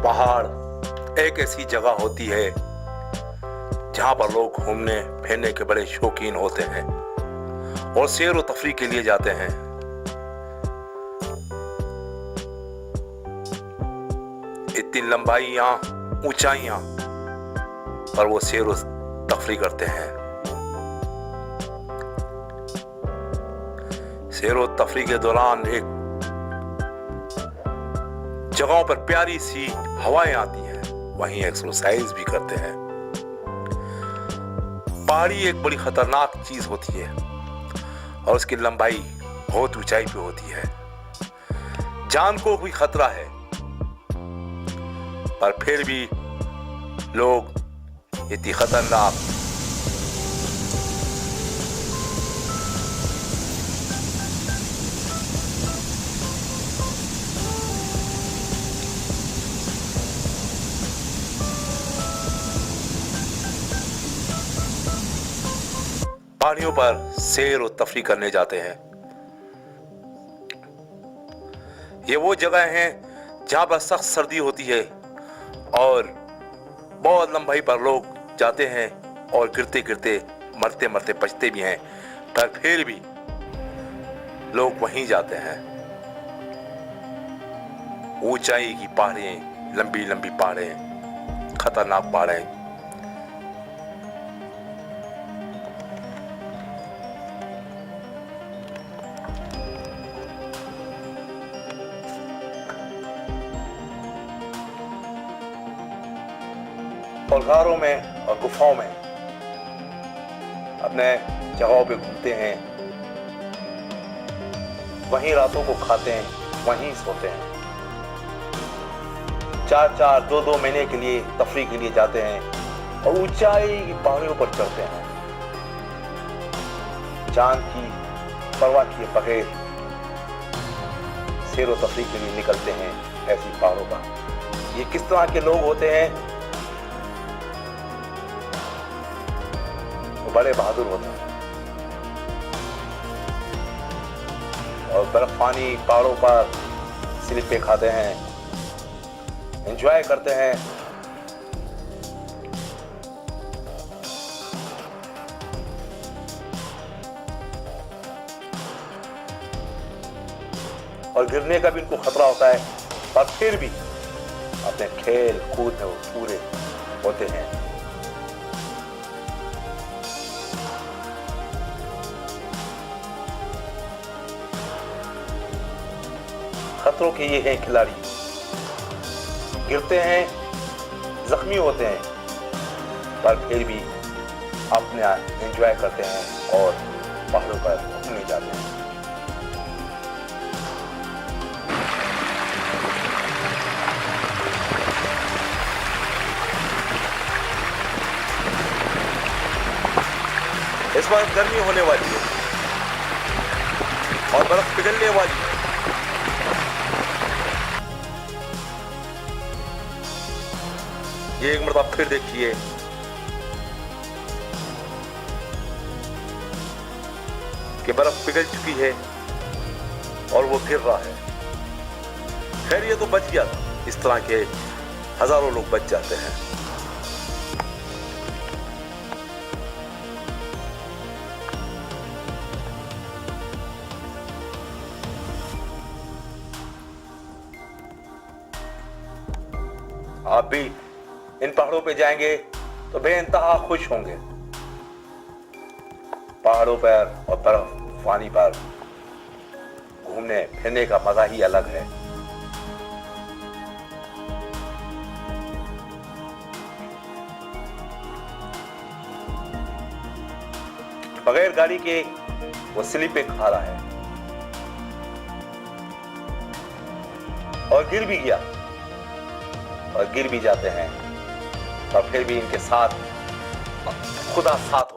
पहाड़ एक ऐसी जगह होती है जहां पर लोग घूमने फिरने के बड़े शौकीन होते हैं और सैर व तफरीह के लिए जाते हैं। इतनी लंबाइयां, ऊंचाइयां पर वो सैर व तफरीह करते हैं। सैर व तफरीह के दौरान एक जगहों पर प्यारी सी हवाएं आती हैं, वहीं एक्सरसाइज भी करते हैं। पहाड़ी एक बड़ी खतरनाक चीज होती है और उसकी लंबाई बहुत ऊंचाई पे होती है। जान को कोई खतरा है पर फिर भी लोग इतनी खतरनाक पहाड़ियों पर सैर और तफरीह करने जाते हैं। ये वो जगह हैं जहां पर सख्त सर्दी होती है और बहुत लंबाई पर लोग जाते हैं और गिरते गिरते मरते मरते बचते भी हैं, पर फिर भी लोग वहीं जाते हैं। ऊंचाई की पहाड़ें, लंबी लंबी पहाड़ें, खतरनाक पहाड़ें। और गारों में और गुफाओं में अपने जगहों पे घूमते हैं, वहीं रातों को खाते हैं, वहीं सोते हैं। 4-4, 2-2 महीने के लिए तफरीह के लिए जाते हैं और ऊंचाई की पहाड़ियों पर चढ़ते हैं। जान की परवाह किए बगैर सैर व तफरीह के लिए निकलते हैं ऐसी पहाड़ों पर। ये किस तरह के लोग होते हैं? बड़े बहादुर होते हैं और बर्फ पानी पहाड़ों पर स्लिपें खाते हैं, एंजॉय करते हैं। और गिरने का भी इनको खतरा होता है, पर फिर भी अपने खेल कूद में वो पूरे होते हैं। खतरों के ये हैं खिलाड़ी, गिरते हैं, जख्मी होते हैं, पर फिर भी अपने एंजॉय करते हैं और पहाड़ों पर घूमने जाते हैं। इस बार गर्मी होने वाली है और बर्फ पिघलने वाली है। ये एक मरतबा फिर देखिए कि बर्फ पिघल चुकी है और वो गिर रहा है। खैर ये तो बच गया था, इस तरह के हजारों लोग बच जाते हैं। आप भी इन पहाड़ों पे जाएंगे तो बेइंतहा खुश होंगे। पहाड़ों पर और बर्फ पानी पर घूमने फिरने का मजा ही अलग है। बगैर गाड़ी के वो स्लिप खा रहा है और गिर भी गया और गिर भी जाते हैं, पर फिर भी इनके साथ खुदा साथ